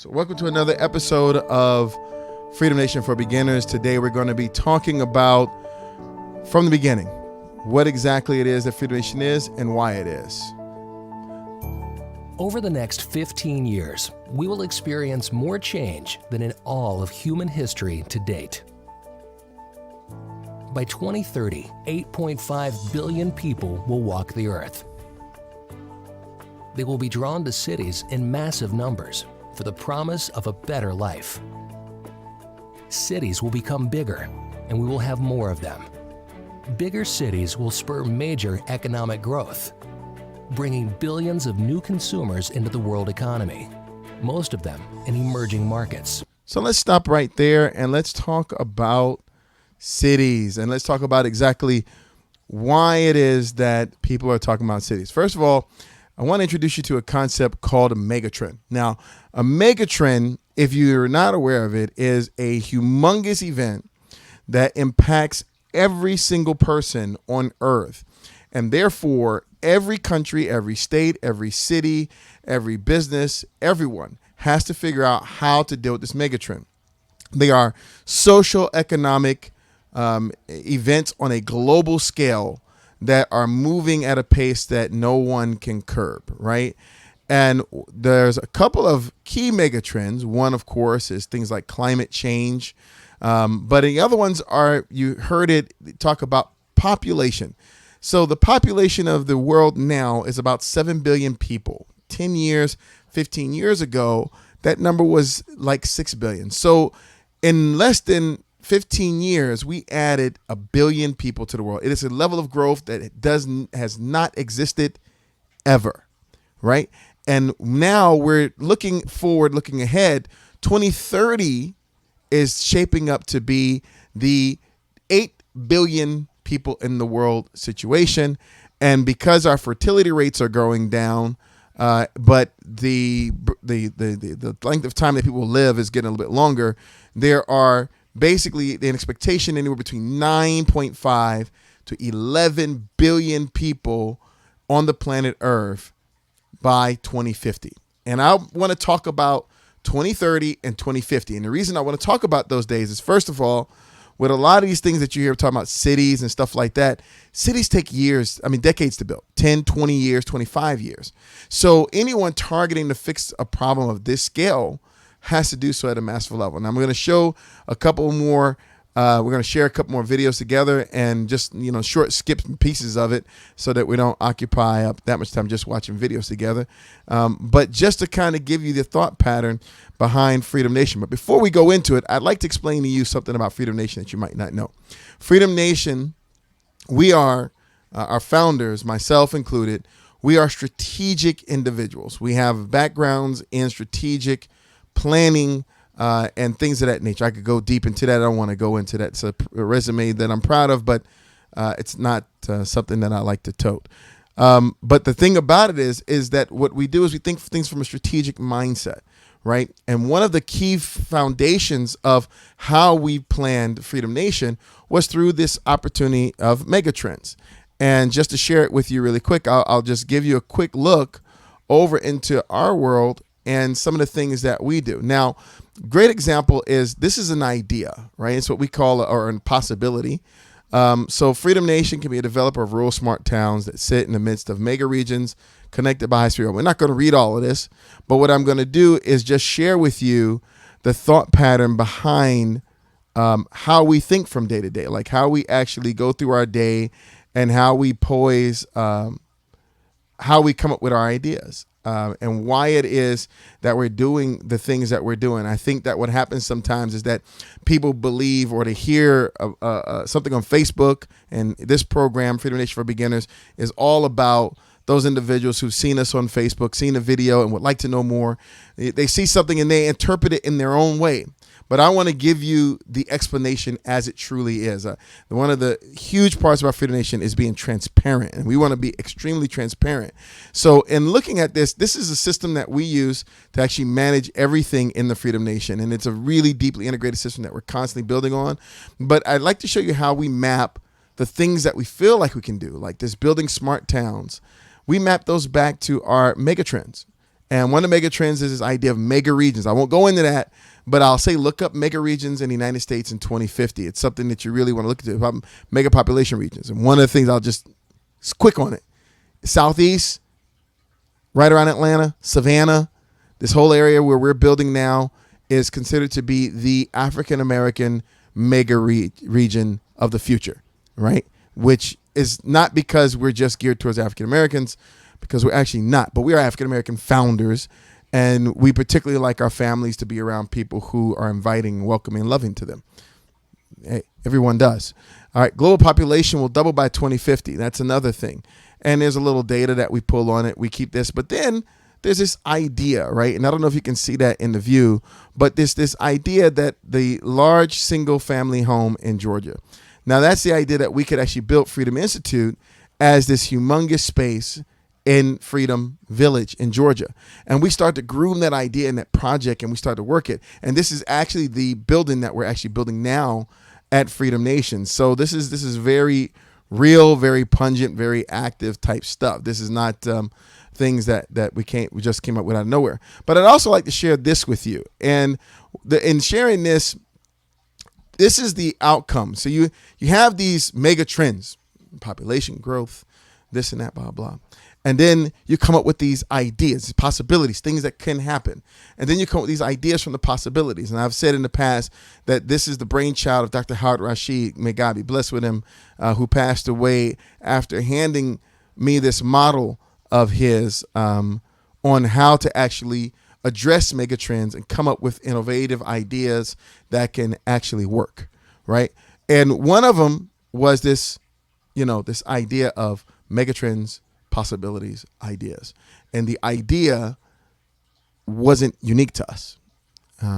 So welcome to another episode of Freedom Nation for Beginners. Today we're going to be talking about, from the beginning, what exactly it is that Freedom Nation is and why it is. Over the next 15 years, we will experience more change than in all of human history to date. By 2030, 8.5 billion people will walk the earth. They will be drawn to cities in massive numbers for the promise of a better life. Cities will become bigger, and we will have more of them. Bigger cities will spur major economic growth, bringing billions of new consumers into the world economy, most of them in emerging markets. So let's stop right there and let's talk about cities, and let's talk about exactly why it is that people are talking about cities. First of all, I want to introduce you to a concept called a megatrend. Now, a megatrend, if you're not aware of it, is a humongous event that impacts every single person on Earth. And therefore, every country, every state, every city, every business, everyone has to figure out how to deal with this megatrend. They are social, economic events on a global scale that are moving at a pace that no one can curb, right? And there's a couple of key megatrends. One, of course, is things like climate change. But the other ones are, you heard it talk about population. So the population of the world now is about 7 billion people. 10 years, 15 years ago, that number was like 6 billion. So in less than 15 years, we added 1 billion people to the world. It is a level of growth that has not existed ever, right? And now we're looking forward, looking ahead. 2030 is shaping up to be the 8 billion people in the world situation. And because our fertility rates are going down, but the length of time that people live is getting a little bit longer, there are basically an expectation anywhere between 9.5 to 11 billion people on the planet Earth by 2050. And I want to talk about 2030 and 2050. And the reason I want to talk about those days is, first of all, with a lot of these things that you hear talking about cities and stuff like that, cities take years, decades to build, 10, 20 years, 25 years. So anyone targeting to fix a problem of this scale has to do so at a massive level. And I'm going to show a couple more. We're going to share a couple more videos together and just, short skips and pieces of it so that we don't occupy up that much time just watching videos together. But just to kind of give you the thought pattern behind Freedom Nation. But before we go into it, I'd like to explain to you something about Freedom Nation that you might not know. Freedom Nation, we are, our founders, myself included, we are strategic individuals. We have backgrounds in strategic planning and things of that nature. I could go deep into that. I don't want to go into that. It's a resume that I'm proud of, but it's not something that I like to tote. But the thing about it is that what we do is we think things from a strategic mindset, right? And one of the key foundations of how we planned Freedom Nation was through this opportunity of megatrends. And just to share it with you really quick, I'll just give you a quick look over into our world and some of the things that we do. Now, great example is, this is an idea, right? It's what we call a possibility. So Freedom Nation can be a developer of rural smart towns that sit in the midst of mega regions connected by high-speed rail. We're not going to read all of this, but what I'm going to do is just share with you the thought pattern behind how we think from day to day, like how we actually go through our day and how we poise, how we come up with our ideas. And why it is that we're doing the things that we're doing. I think that what happens sometimes is that people believe, or they hear something on Facebook, and this program, Freedom Nation for Beginners, is all about those individuals who've seen us on Facebook, seen a video, and would like to know more. They see something and they interpret it in their own way. But I want to give you the explanation as it truly is. One of the huge parts of our Freedom Nation is being transparent, and we want to be extremely transparent. So in looking at this is a system that we use to actually manage everything in the Freedom Nation, and it's a really deeply integrated system that we're constantly building on. But I'd like to show you how we map the things that we feel like we can do, like this building smart towns. We map those back to our megatrends. And one of the mega trends is this idea of mega regions. I won't go into that, but I'll say look up mega regions in the United States in 2050. It's something that you really want to look at, about mega population regions. And one of the things I'll just quick on it. Southeast, right around Atlanta, Savannah, this whole area where we're building now is considered to be the African American mega region of the future, right? Which is not because we're just geared towards African Americans, because we're actually not, but we are African American founders, and we particularly like our families to be around people who are inviting, welcoming, and loving to them. Hey, everyone does. All right, global population will double by 2050. That's another thing. And there's a little data that we pull on it. We keep this, but then there's this idea, right? And I don't know if you can see that in the view, but there's this idea that the large single family home in Georgia. Now that's the idea that we could actually build Freedom Institute as this humongous space in Freedom Village in Georgia. And we start to groom that idea in that project, and we start to work it. And this is actually the building that we're actually building now at Freedom Nation. So this is very real, very pungent, very active type stuff. This is not things that we just came up with out of nowhere. But I'd also like to share this with you. And in sharing this is the outcome. So you have these mega trends, population growth, this and that, blah, blah. And then you come up with these ideas, possibilities, things that can happen. And then you come up with these ideas from the possibilities. And I've said in the past that this is the brainchild of Dr. Howard Rashid, may God be blessed with him, who passed away after handing me this model of his on how to actually address megatrends and come up with innovative ideas that can actually work, right? And one of them was this, this idea of megatrends, possibilities, ideas. And the idea wasn't unique to us.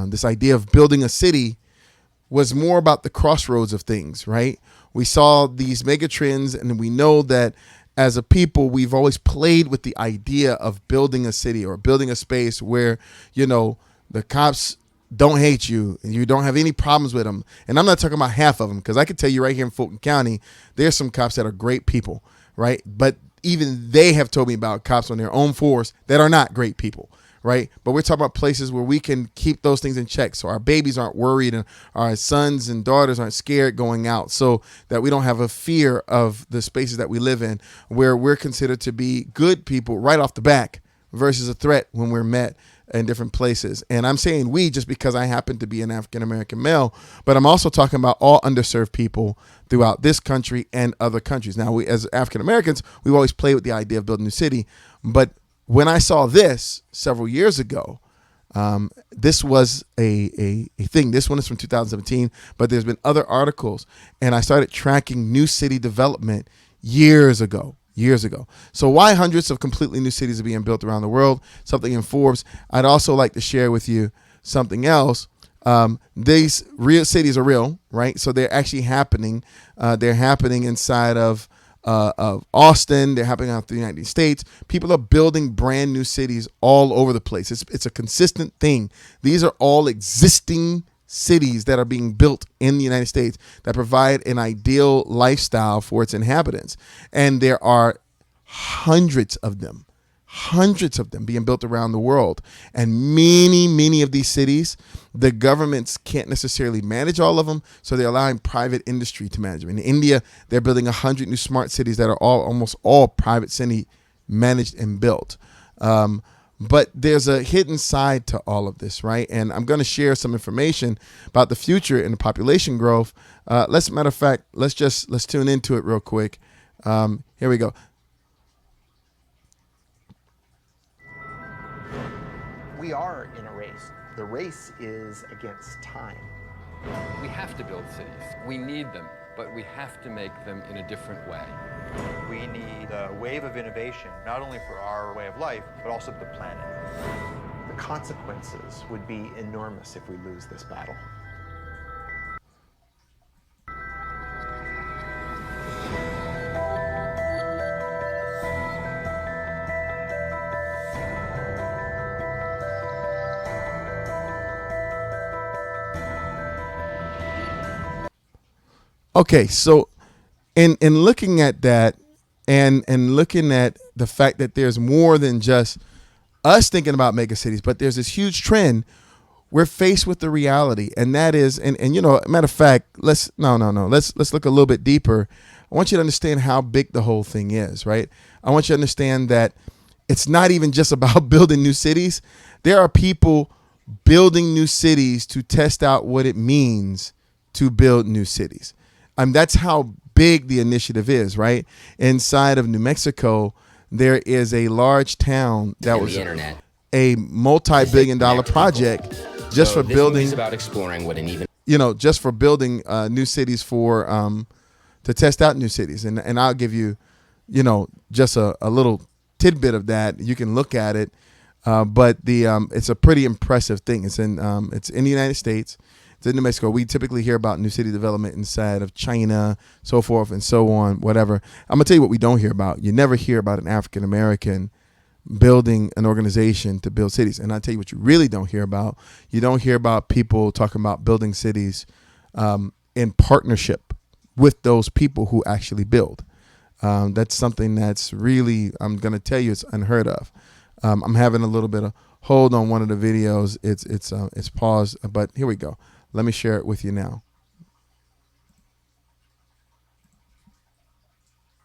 This idea of building a city was more about the crossroads of things, right? We saw these mega trends, and we know that as a people, we've always played with the idea of building a city or building a space where, the cops don't hate you and you don't have any problems with them. And I'm not talking about half of them, because I can tell you right here in Fulton County, there's some cops that are great people, right? But even they have told me about cops on their own force that are not great people, right? But we're talking about places where we can keep those things in check, so our babies aren't worried and our sons and daughters aren't scared going out, so that we don't have a fear of the spaces that we live in, where we're considered to be good people right off the back versus a threat when we're met in different places. And I'm saying we just because I happen to be an African-American male, but I'm also talking about all underserved people throughout this country and other countries. Now, we as African-Americans, we've always played with the idea of building a new city. But when I saw this several years ago, this was a thing. This one is from 2017, but there's been other articles. And I started tracking new city development years ago. So why hundreds of completely new cities are being built around the world? Something in Forbes. I'd also like to share with you something else. These real cities are real, right? So they're actually happening. They're happening inside of Austin. They're happening out the United States. People are building brand new cities all over the place. It's a consistent thing. These are all existing cities that are being built in the United States that provide an ideal lifestyle for its inhabitants. And there are hundreds of them being built around the world. And many of these cities, the governments can't necessarily manage all of them, so they're allowing private industry to manage them. In India, they're building 100 new smart cities that are almost all private city managed and built. But there's a hidden side to all of this, right? And I'm going to share some information about the future and the population growth. Let's tune into it real quick. Here we go. We are in a race. The race is against time. We have to build cities. We need them, but we have to make them in a different way. We need a wave of innovation, not only for our way of life, but also the planet. The consequences would be enormous if we lose this battle. Okay, so in looking at that and looking at the fact that there's more than just us thinking about mega cities, but there's this huge trend. We're faced with the reality, and that is, and matter of fact, let's look a little bit deeper. I want you to understand how big the whole thing is, right? I want you to understand that it's not even just about building new cities. There are people building new cities to test out what it means to build new cities. That's how big the initiative is, right? Inside of New Mexico, there is a large town that was a multi-billion-dollar project just for building. About exploring what an even just for building new cities to test out new cities, and I'll give you, just a little tidbit of that. You can look at it, but it's a pretty impressive thing. It's in the United States. It's in New Mexico. We typically hear about new city development inside of China, so forth and so on, whatever. I'm gonna tell you what we don't hear about. You never hear about an African American building an organization to build cities. And I'll tell you what you really don't hear about. You don't hear about people talking about building cities in partnership with those people who actually build. That's something that's really, I'm going to tell you, it's unheard of. I'm having a little bit of hold on one of the videos. It's paused, but here we go. Let me share it with you now.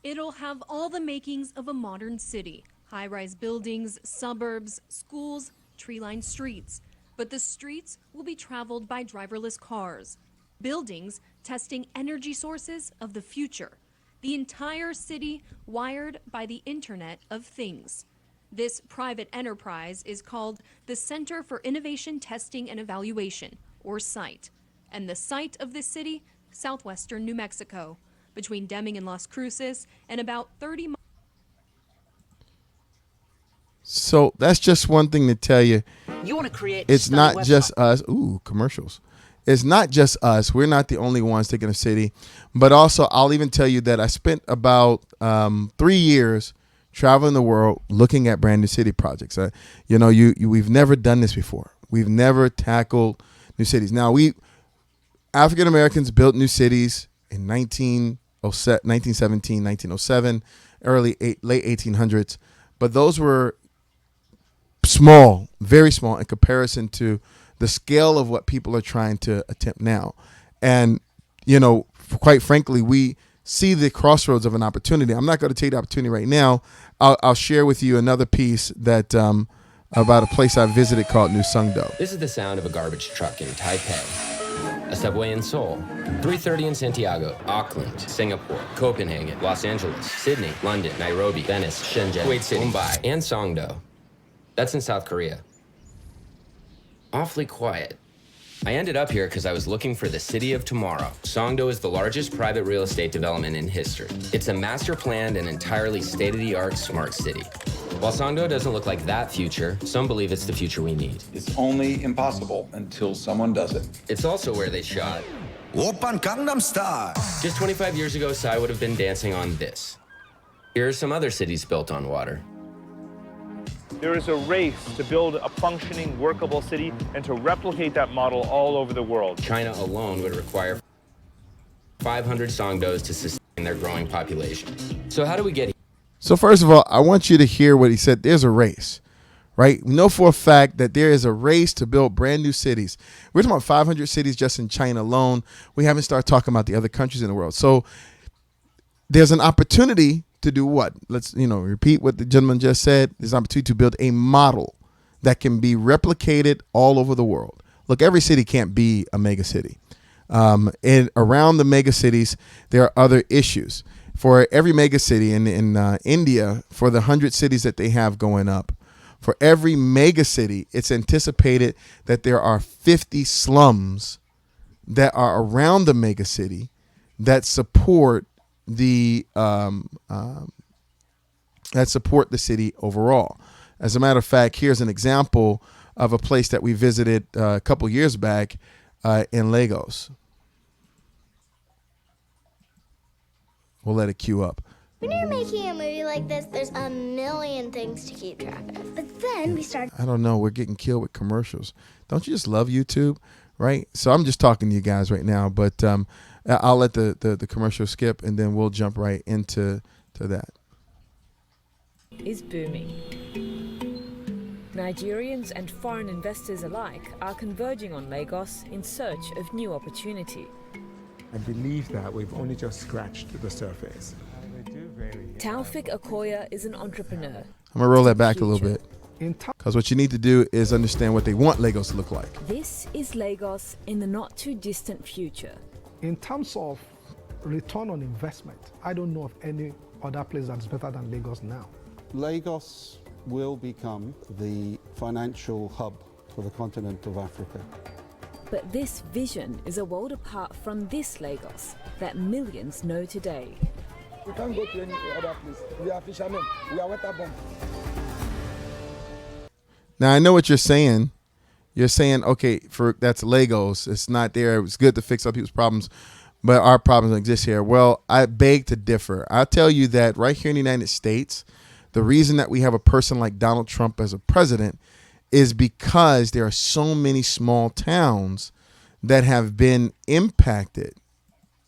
It'll have all the makings of a modern city. High-rise buildings, suburbs, schools, tree-lined streets. But the streets will be traveled by driverless cars. Buildings testing energy sources of the future. The entire city wired by the Internet of Things. This private enterprise is called the Center for Innovation Testing and Evaluation, or CITE. And the site of this city, southwestern New Mexico, between Deming and Las Cruces, and about 30 miles. So that's just one thing to tell you. You want to create. It's not just us. Ooh, commercials. It's not just us. We're not the only ones thinking of city. But also, I'll even tell you that I spent about 3 years traveling the world looking at brand new city projects. We've never done this before. We've never tackled new cities. Now, African Americans built new cities in 1917, 1907, late 1800s. But those were small, very small in comparison to the scale of what people are trying to attempt now. And, quite frankly, we see the crossroads of an opportunity. I'm not going to take the opportunity right now. I'll share with you another piece that about a place I visited called New Sungdo. This is the sound of a garbage truck in Taipei, a subway in Seoul, 3:30 in Santiago, Auckland, Singapore, Copenhagen, Los Angeles, Sydney, London, Nairobi, Venice, Shenzhen, Kuwait City, Mumbai, and Songdo. That's in South Korea. Awfully quiet. I ended up here because I was looking for the city of tomorrow. Songdo is the largest private real estate development in history. It's a master planned and entirely state-of-the-art smart city. While Songdo doesn't look like that future, some believe it's the future we need. It's only impossible until someone does it. It's also where they shot Oppan Gangnam Style. Just 25 years ago, Psy would have been dancing on this. Here are some other cities built on water. There is a race to build a functioning, workable city and to replicate that model all over the world. China alone would require 500 Songdos to sustain their growing population. So how do we get here? So first of all, I want you to hear what he said. There's a race, right? We know for a fact that there is a race to build brand new cities. We're talking about 500 cities just in China alone. We haven't started talking about the other countries in the world. So there's an opportunity to do what? Let's, repeat what the gentleman just said. There's an opportunity to build a model that can be replicated all over the world. Look, every city can't be a mega city. And around the mega cities, there are other issues. For every mega city in India, for the 100 cities that they have going up, for every mega city, it's anticipated that there are 50 slums that are around the mega city that support the city overall. As a matter of fact, here's an example of a place that we visited a couple years back in Lagos. We'll let it queue up. When you're making a movie like this, there's a million things to keep track of. But then we start. I don't know. We're getting killed with commercials. Don't you just love YouTube, right? So I'm just talking to you guys right now, but I'll let the commercial skip, and then we'll jump right into that. Is booming. Nigerians and foreign investors alike are converging on Lagos in search of new opportunity. I believe that we've only just scratched the surface. Taufik Okoya is an entrepreneur. I'm gonna roll that back a little bit, because what you need to do is understand what they want Lagos to look like. This is Lagos in the not too distant future. In terms of return on investment, I don't know of any other place that's better than Lagos now. Lagos will become the financial hub for the continent of Africa. But this vision is a world apart from this Lagos that millions know today. We can't go to any other place. We are fishermen. We are waterborne. Now I know what you're saying. You're saying, okay, that's Lagos. It's not there. It's good to fix other people's problems, but our problems don't exist here. Well, I beg to differ. I'll tell you that right here in the United States, the reason that we have a person like Donald Trump as a president is because there are so many small towns that have been impacted.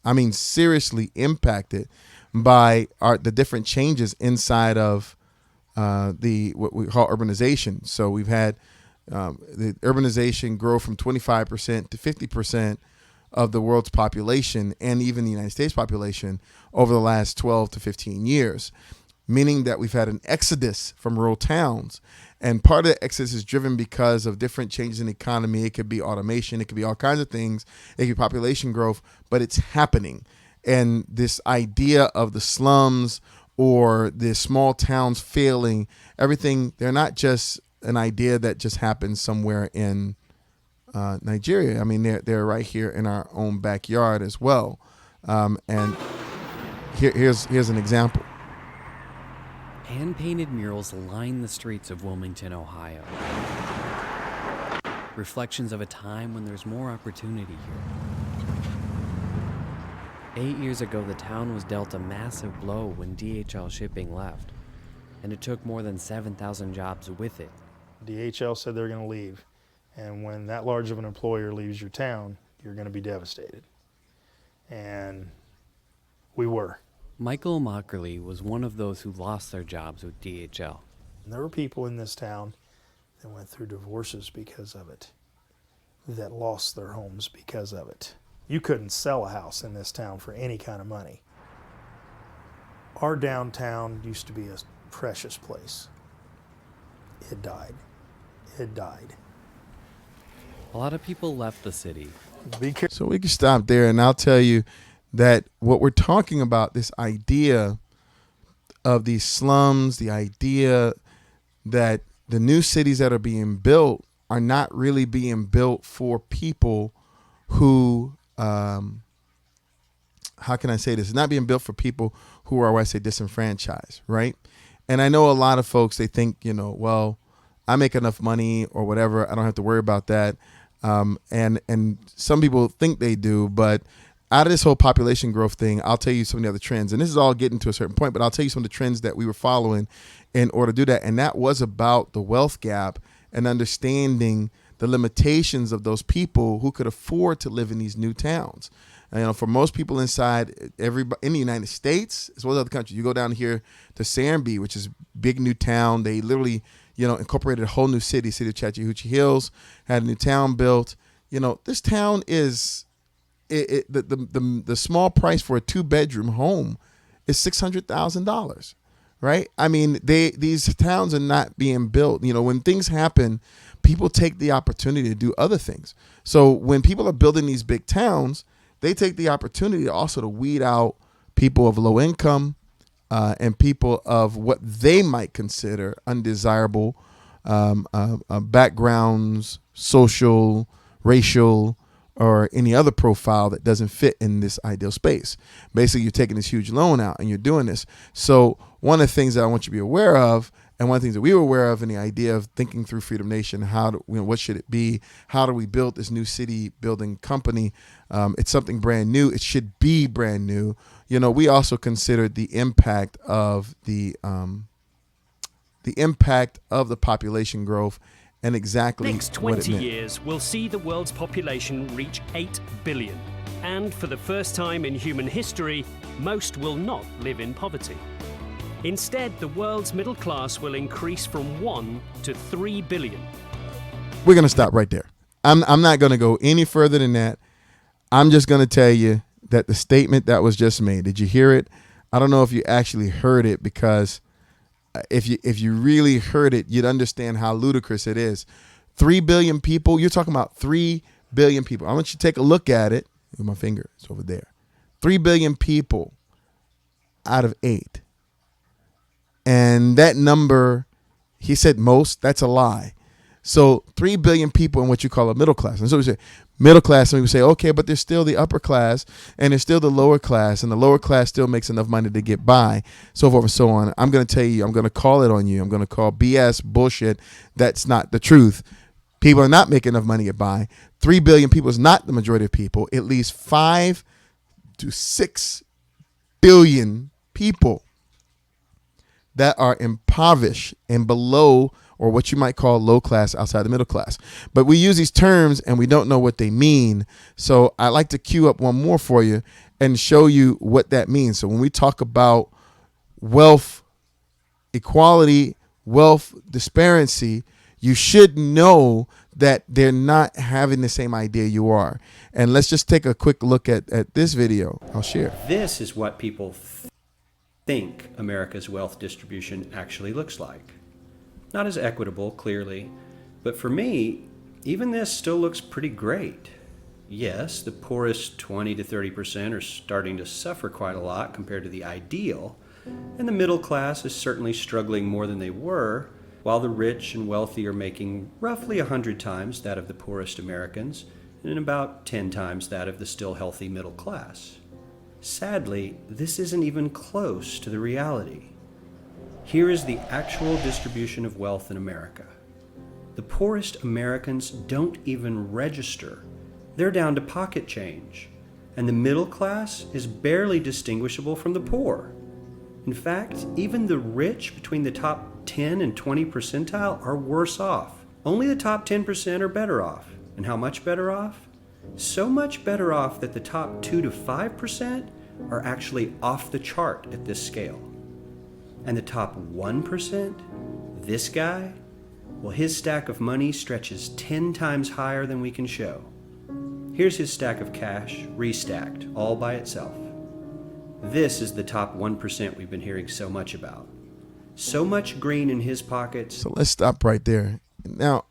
I mean, seriously impacted by the different changes inside of what we call urbanization. So we've had the urbanization grow from 25% to 50% of the world's population and even the United States population over the last 12 to 15 years, meaning that we've had an exodus from rural towns. And part of the exodus is driven because of different changes in the economy. It could be automation. It could be all kinds of things. It could be population growth, but it's happening. And this idea of the slums or the small towns failing, everything, they're not just an idea that just happens somewhere in Nigeria. I mean, they're right here in our own backyard as well. And here's an example. Hand-painted murals line the streets of Wilmington, Ohio. Reflections of a time when there's more opportunity here. 8 years ago, the town was dealt a massive blow when DHL Shipping left, and it took more than 7,000 jobs with it. DHL said they're going to leave, and when that large of an employer leaves your town, you're going to be devastated. And we were. Michael Mockerly was one of those who lost their jobs with DHL. And there were people in this town that went through divorces because of it, that lost their homes because of it. You couldn't sell a house in this town for any kind of money. Our downtown used to be a precious place. It died. It died. A lot of people left the city. So we can stop there, and I'll tell you that what we're talking about, this idea of these slums, the idea that the new cities that are being built are not really being built for people who, how can I say this? It's not being built for people who are, I say, disenfranchised, right? And I know a lot of folks, they think, well, I make enough money or whatever, I don't have to worry about that. And some people think they do, but out of this whole population growth thing, I'll tell you some of the other trends. And this is all getting to a certain point, but I'll tell you some of the trends that we were following in order to do that. And that was about the wealth gap and understanding the limitations of those people who could afford to live in these new towns. And, for most people inside everybody in the United States, as well as other countries, you go down here to Sanby, which is a big new town. They literally, incorporated a whole new city of Chattahoochee Hills, had a new town built. This town is the small price for a 2-bedroom home is $600,000, right? I mean, these towns are not being built. When things happen, people take the opportunity to do other things. So when people are building these big towns, they take the opportunity also to weed out people of low income and people of what they might consider undesirable backgrounds, social, racial, or any other profile that doesn't fit in this ideal space. Basically, you're taking this huge loan out and you're doing this. So one of the things that I want you to be aware of, and one of the things that we were aware of in the idea of thinking through Freedom Nation, what should it be? How do we build this new city building company? It's something brand new. It should be brand new. We also considered the impact of the population growth and exactly next what 20 it meant. years will see the world's population reach 8 billion. And for the first time in human history, most will not live in poverty. Instead, the world's middle class will increase from 1 to 3 billion. We're going to stop right there. I'm not going to go any further than that. I'm just going to tell you that the statement that was just made, did you hear it? I don't know if you actually heard it, because if you really heard it, you'd understand how ludicrous it is. 3 billion people, you're talking about 3 billion people. I want you to take a look at it. With my finger, it's over there. 3 billion people out of 8. And that number, he said most, that's a lie. So 3 billion people in what you call a middle class. And so we say middle class, and we say, okay, but there's still the upper class and there's still the lower class, and the lower class still makes enough money to get by, so forth and so on. I'm going to tell you, I'm going to call it on you. I'm going to call BS, bullshit. That's not the truth. People are not making enough money to get by. 3 billion people is not the majority of people. At least 5 to 6 billion people that are impoverished and below, or what you might call low class, outside the middle class. But we use these terms and we don't know what they mean. So I like to cue up one more for you and show you what that means. So when we talk about wealth equality, wealth disparity, you should know that they're not having the same idea you are. And let's just take a quick look at this video. I'll share. This is what people think America's wealth distribution actually looks like. Not as equitable, clearly, but for me, even this still looks pretty great. Yes, the poorest 20 to 30% are starting to suffer quite a lot compared to the ideal, and the middle class is certainly struggling more than they were, while the rich and wealthy are making roughly 100 times that of the poorest Americans and about 10 times that of the still healthy middle class. Sadly, this isn't even close to the reality. Here is the actual distribution of wealth in America. The poorest Americans don't even register. They're down to pocket change, and the middle class is barely distinguishable from the poor. In fact, even the rich between the top 10 and 20 percentile are worse off. Only the top 10% are better off. And how much better off? So much better off that the top 2 to 5% are actually off the chart at this scale. And the top 1%, this guy, well, his stack of money stretches 10 times higher than we can show. Here's his stack of cash, restacked, all by itself. This is the top 1% we've been hearing so much about. So much green in his pockets. So let's stop right there. Now,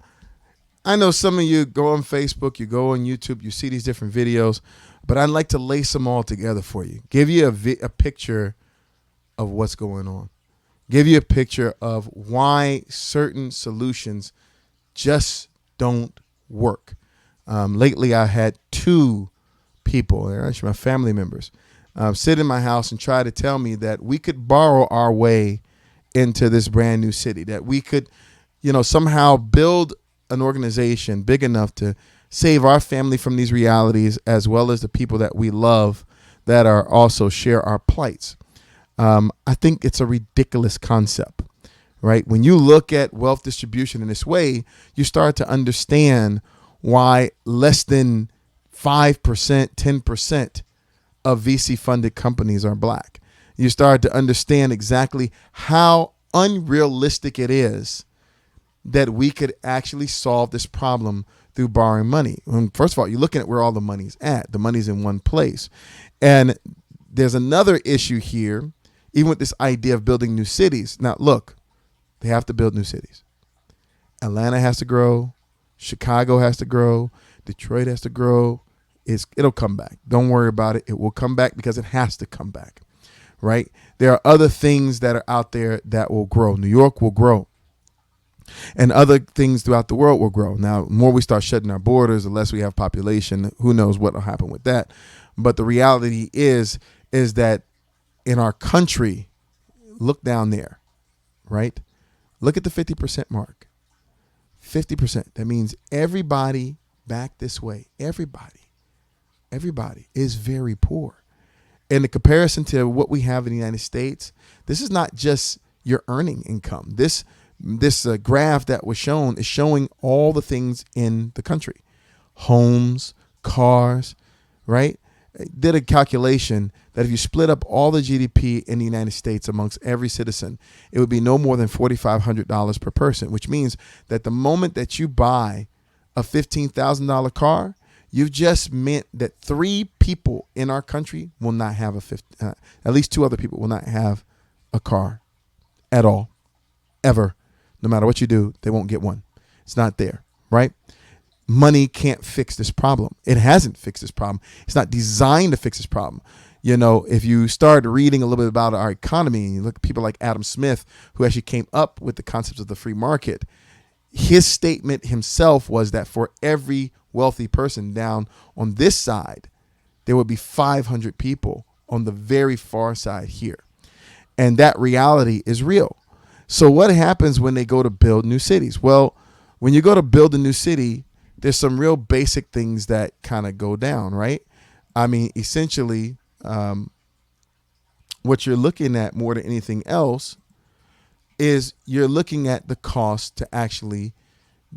I know some of you go on Facebook, you go on YouTube, you see these different videos, but I'd like to lace them all together for you. Give you a picture of what's going on. Give you a picture of why certain solutions just don't work. Lately, I had 2 people, they're actually my family members, sit in my house and try to tell me that we could borrow our way into this brand new city, that we could, somehow build an organization big enough to save our family from these realities, as well as the people that we love that are also share our plights. I think it's a ridiculous concept, right? When you look at wealth distribution in this way, you start to understand why less than 5%, 10% of VC-funded companies are black. You start to understand exactly how unrealistic it is that we could actually solve this problem through borrowing money. First of all, you're looking at where all the money's at. The money's in one place. And there's another issue here, even with this idea of building new cities. Now, look, they have to build new cities. Atlanta has to grow. Chicago has to grow. Detroit has to grow. It'll come back. Don't worry about it. It will come back because it has to come back, right? There are other things that are out there that will grow. New York will grow. And other things throughout the world will grow. Now, the more we start shutting our borders, the less we have population, who knows what will happen with that. But the reality is that in our country, look down there, right? Look at the 50% mark. 50%. That means everybody back this way, everybody is very poor. In the comparison to what we have in the United States, this is not just your earning income. This graph that was shown is showing all the things in the country. Homes, cars, right? did a calculation that if you split up all the GDP in the United States amongst every citizen, it would be no more than $4,500 per person, which means that the moment that you buy a $15,000 car, you've just meant that 3 people in our country will not have at least 2 other people will not have a car at all, ever. No matter what you do, they won't get one. It's not there, right? Money can't fix this problem. It hasn't fixed this problem. It's not designed to fix this problem. You know, if you start reading a little bit about our economy and you look at people like Adam Smith, who actually came up with the concepts of the free market, his statement himself was that for every wealthy person down on this side, there would be 500 people on the very far side here. And that reality is real. So what happens when they go to build new cities? Well, when you go to build a new city, there's some real basic things that kind of go down, right? I mean, essentially, what you're looking at more than anything else is you're looking at the cost to actually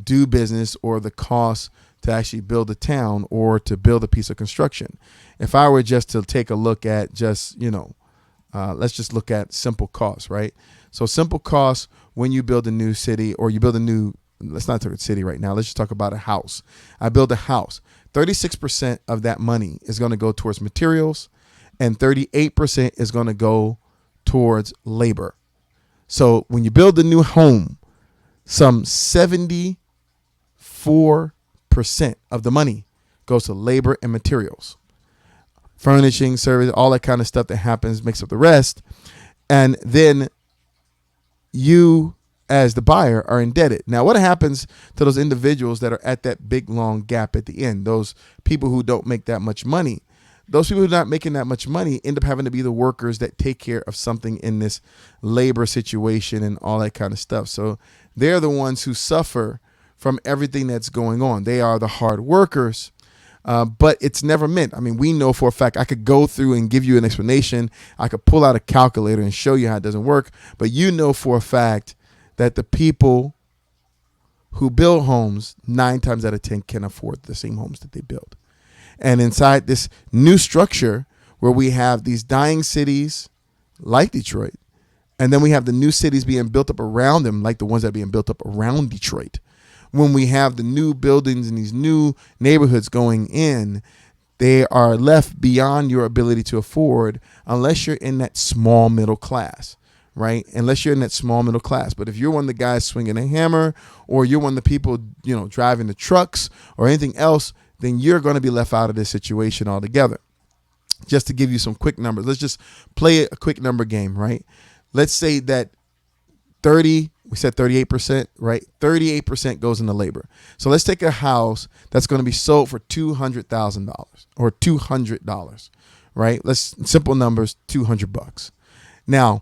do business, or the cost to actually build a town or to build a piece of construction. If I were just to take a look at just, let's just look at simple costs, right? So simple costs when you build a new city, or you build a new, let's not talk about city right now. Let's just talk about a house. I build a house. 36% of that money is going to go towards materials, and 38% is going to go towards labor. So when you build a new home, some 74% of the money goes to labor and materials. Furnishing, service, all that kind of stuff that happens makes up the rest. And then you, as the buyer, are indebted. Now, what happens to those individuals that are at that big, long gap at the end? Those people who don't make that much money. Those people who are not making that much money end up having to be the workers that take care of something in this labor situation and all that kind of stuff. So they're the ones who suffer from everything that's going on. They are the hard workers. But it's never meant. I mean, we know for a fact, I could go through and give you an explanation. I could pull out a calculator and show you how it doesn't work. But you know for a fact that the people who build homes 9 times out of 10 can afford the same homes that they build. And inside this new structure where we have these dying cities like Detroit, and then we have the new cities being built up around them, like the ones that are being built up around Detroit. When we have the new buildings and these new neighborhoods going in, they are left beyond your ability to afford unless you're in that small middle class, right? Unless you're in that small middle class. But if you're one of the guys swinging a hammer, or you're one of the people, driving the trucks or anything else, then you're going to be left out of this situation altogether. Just to give you some quick numbers, let's just play a quick number game, right? Let's say that we said 38%, right? 38% goes into labor. So let's take a house that's going to be sold for $200,000 or $200, right? Simple numbers, $200. Now,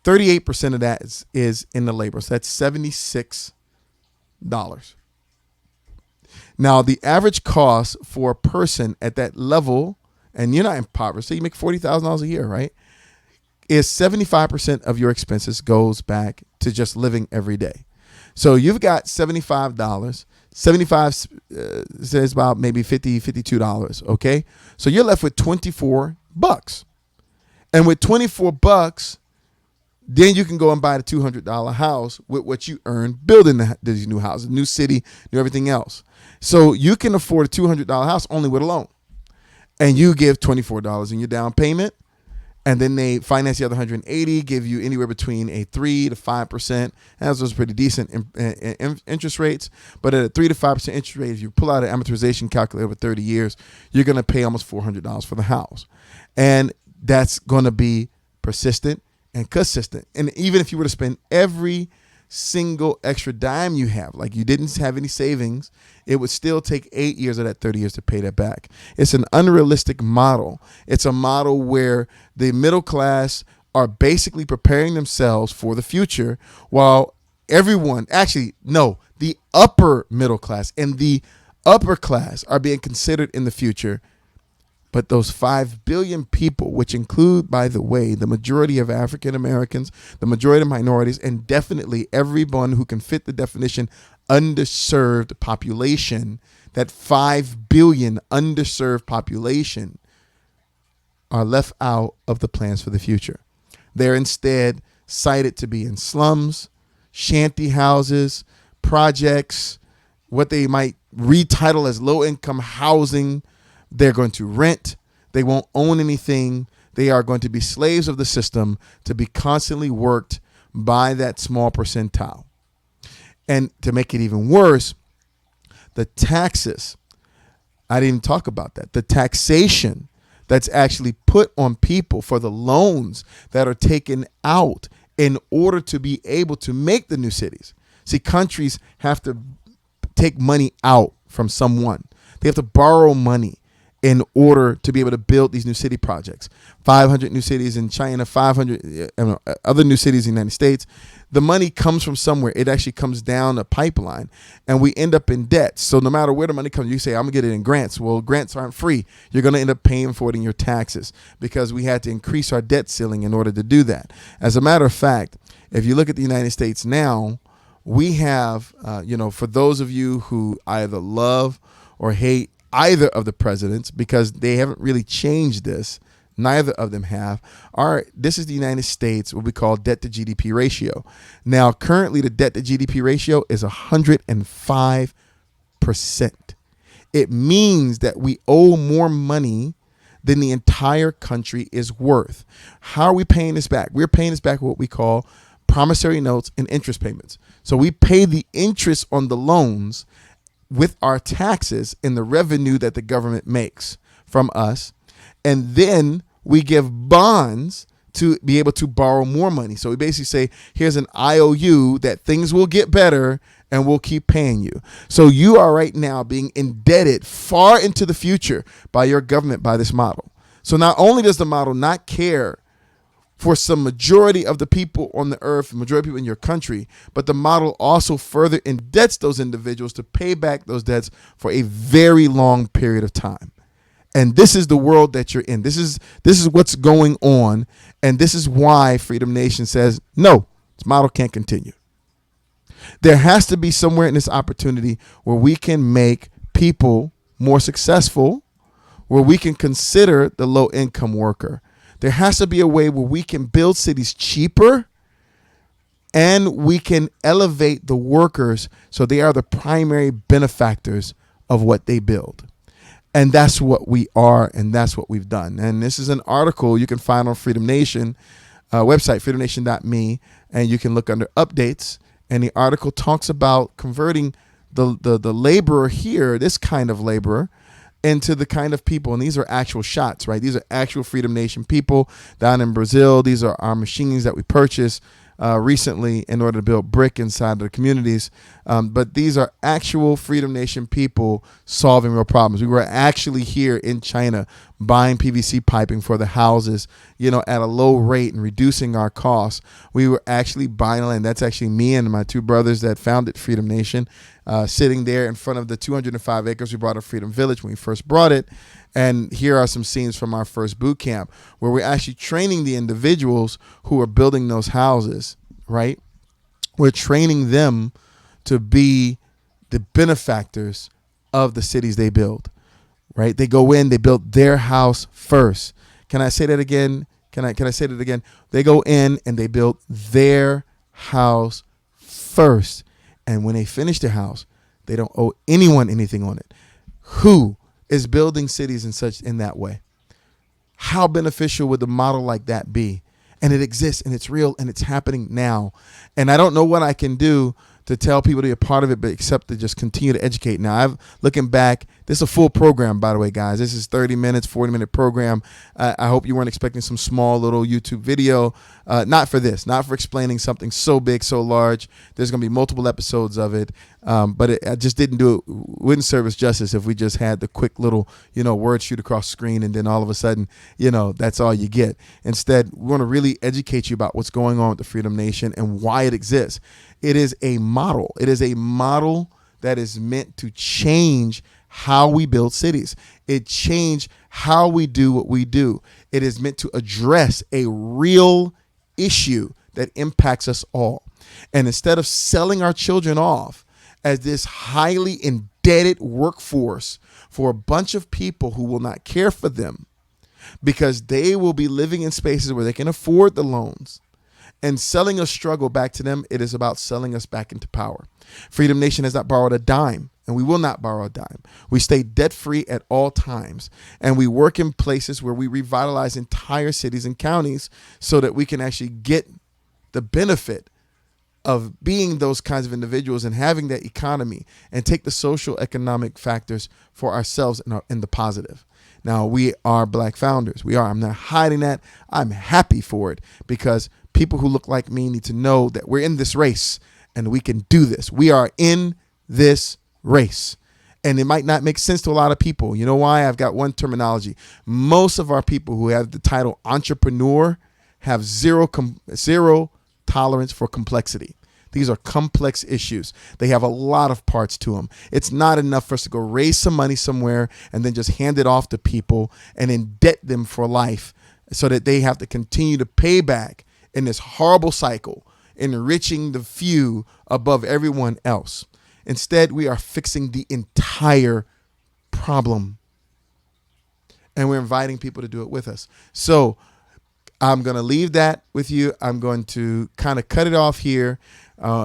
38% of that is in the labor. So that's $76. Now, the average cost for a person at that level, and you're not impoverished, so you make $40,000 a year, right? Is 75% of your expenses goes back to just living every day. So you've got $75. 75 says about maybe $50, $52. Okay. So you're left with $24. And with $24, then you can go and buy the $200 house with what you earn building these new houses, new city, new everything else. So you can afford a $200 house only with a loan. And you give $24 in your down payment. And then they finance the other $180, give you anywhere between a 3 to 5%. And those are pretty decent interest rates. But at a 3 to 5% interest rate, if you pull out an amortization calculator over 30 years, you're going to pay almost $400 for the house. And that's going to be persistent and consistent. And even if you were to spend every single extra dime you have, like you didn't have any savings, it would still take 8 years of that 30 years to pay that back. It's an unrealistic model. It's a model where the middle class are basically preparing themselves for the future, while everyone, the upper middle class and the upper class are being considered in the future. But those 5 billion people, which include, by the way, the majority of African Americans, the majority of minorities, and definitely everyone who can fit the definition underserved population, that 5 billion underserved population are left out of the plans for the future. They're instead cited to be in slums, shanty houses, projects, what they might retitle as low-income housing. They're going to rent. They won't own anything. They are going to be slaves of the system to be constantly worked by that small percentile. And to make it even worse, the taxes, I didn't even talk about that. The taxation that's actually put on people for the loans that are taken out in order to be able to make the new cities. See, countries have to take money out from someone. They have to borrow money in order to be able to build these new city projects. 500 new cities in China, 500 other new cities in the United States. The money comes from somewhere. It actually comes down a pipeline, and we end up in debt. So no matter where the money comes, you say, I'm going to get it in grants. Well, grants aren't free. You're going to end up paying for it in your taxes because we had to increase our debt ceiling in order to do that. As a matter of fact, if you look at the United States now, we have, for those of you who either love or hate either of the presidents, because they haven't really changed this, neither of them have, this is the United States, what we call debt to GDP ratio. Now, currently the debt to GDP ratio is 105%. It means that we owe more money than the entire country is worth. How are we paying this back? We're paying this back with what we call promissory notes and interest payments. So we pay the interest on the loans with our taxes and the revenue that the government makes from us. And then we give bonds to be able to borrow more money. So we basically say, here's an IOU that things will get better and we'll keep paying you. So you are right now being indebted far into the future by your government by this model. So not only does the model not care for some majority of the people on the earth, majority of people in your country, but the model also further indebts those individuals to pay back those debts for a very long period of time. And this is the world that you're in. This is what's going on. And this is why Freedom Nation says, no, this model can't continue. There has to be somewhere in this opportunity where we can make people more successful, where we can consider the low income worker. There has to be a way where we can build cities cheaper and we can elevate the workers so they are the primary benefactors of what they build. And that's what we are, and that's what we've done. And this is an article you can find on Freedom Nation website, freedomnation.me, and you can look under updates. And the article talks about converting the laborer here, this kind of laborer, into the kind of people, and these are actual shots, right? These are actual Freedom Nation people down in Brazil. These are our machines that we purchased recently in order to build brick inside of the communities. But these are actual Freedom Nation people solving real problems. We were actually here in China buying PVC piping for the houses, at a low rate and reducing our costs. We were actually buying land. That's actually me and my two brothers that founded Freedom Nation, sitting there in front of the 205 acres we bought at Freedom Village when we first brought it. And here are some scenes from our first boot camp where we're actually training the individuals who are building those houses, right? We're training them to be the benefactors of the cities they build, right? They go in, they build their house first. Can I say that again? Can I say that again? They go in and they build their house first. And when they finish their house, they don't owe anyone anything on it. Who is building cities in that way? How beneficial would the model like that be? And it exists and it's real and it's happening now. And I don't know what I can do to tell people to be a part of it, but except to just continue to educate. Now, looking back, this is a full program, by the way, guys. This is 30 minutes, 40-minute program. I hope you weren't expecting some small little YouTube video. Not for this, not for explaining something so big, so large. There's going to be multiple episodes of it. But I just wouldn't serve us justice if we just had the quick little, word shoot across the screen and then all of a sudden, that's all you get. Instead, we want to really educate you about what's going on with the Freedom Nation and why it exists. It is a model. It is a model that is meant to change how we build cities. It changed how we do what we do. It is meant to address a real issue that impacts us all. And instead of selling our children off as this highly indebted workforce for a bunch of people who will not care for them, because they will be living in spaces where they can afford the loans. And selling a struggle back to them, it is about selling us back into power. Freedom Nation has not borrowed a dime, and we will not borrow a dime. We stay debt-free at all times, and we work in places where we revitalize entire cities and counties so that we can actually get the benefit of being those kinds of individuals and having that economy and take the social economic factors for ourselves in the positive. Now, we are Black founders. We are. I'm not hiding that. I'm happy for it because people who look like me need to know that we're in this race and we can do this. We are in this race. And it might not make sense to a lot of people. You know why? I've got one terminology. Most of our people who have the title entrepreneur have zero tolerance for complexity. These are complex issues. They have a lot of parts to them. It's not enough for us to go raise some money somewhere and then just hand it off to people and indebt them for life so that they have to continue to pay back in this horrible cycle, enriching the few above everyone else. Instead, we are fixing the entire problem. And we're inviting people to do it with us. So I'm going to leave that with you. I'm going to kind of cut it off here.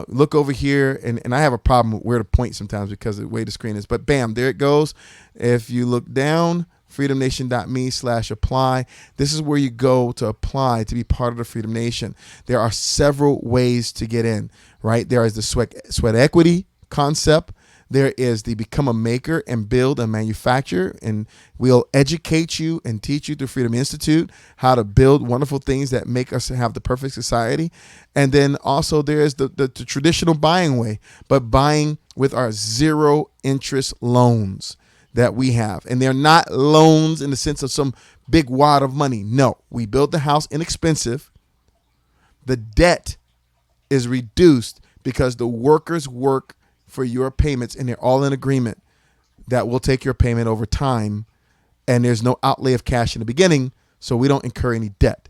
Look over here, and I have a problem with where to point sometimes because of the way the screen is. But bam, there it goes. If you look down, freedomnation.me/apply. This is where you go to apply to be part of the Freedom Nation. There are several ways to get in, right? There is the sweat equity concept. There is the become a maker and build and manufacture, and we'll educate you and teach you through Freedom Institute how to build wonderful things that make us have the perfect society. And then also there's the traditional buying way, but buying with our zero interest loans that we have. And they're not loans in the sense of some big wad of money. No, we built the house inexpensive. The debt is reduced because the workers work for your payments, and they're all in agreement that we'll take your payment over time, and there's no outlay of cash in the beginning, so we don't incur any debt.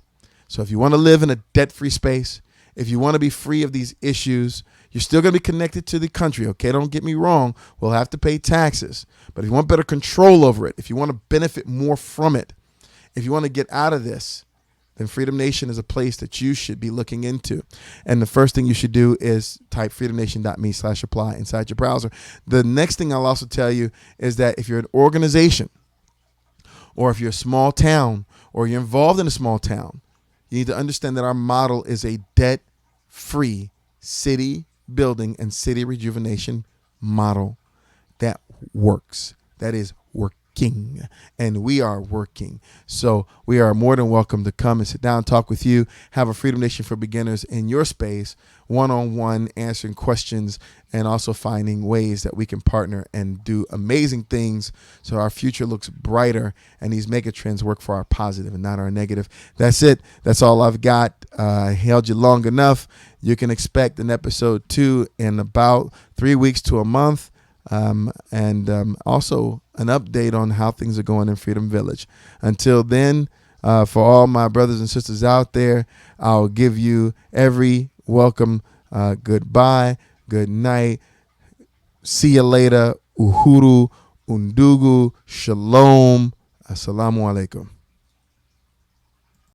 So if you want to live in a debt-free space, if you want to be free of these issues, you're still going to be connected to the country, okay? Don't get me wrong. We'll have to pay taxes. But if you want better control over it, if you want to benefit more from it, if you want to get out of this, then Freedom Nation is a place that you should be looking into. And the first thing you should do is type freedomnation.me/apply inside your browser. The next thing I'll also tell you is that if you're an organization or if you're a small town or you're involved in a small town, you need to understand that our model is a debt-free city building and city rejuvenation model that works. That is working. And we are working. So we are more than welcome to come and sit down, talk with you, have a Freedom Nation for Beginners in your space, one-on-one, answering questions, and also finding ways that we can partner and do amazing things so our future looks brighter and these mega trends work for our positive and not our negative. That's it. That's all I've got. I held you long enough. You can expect an episode 2 in about 3 weeks to a month. And also an update on how things are going in Freedom Village. Until then, for all my brothers and sisters out there, I'll give you every welcome goodbye, good night, see you later, uhuru, undugu, shalom, assalamu alaikum.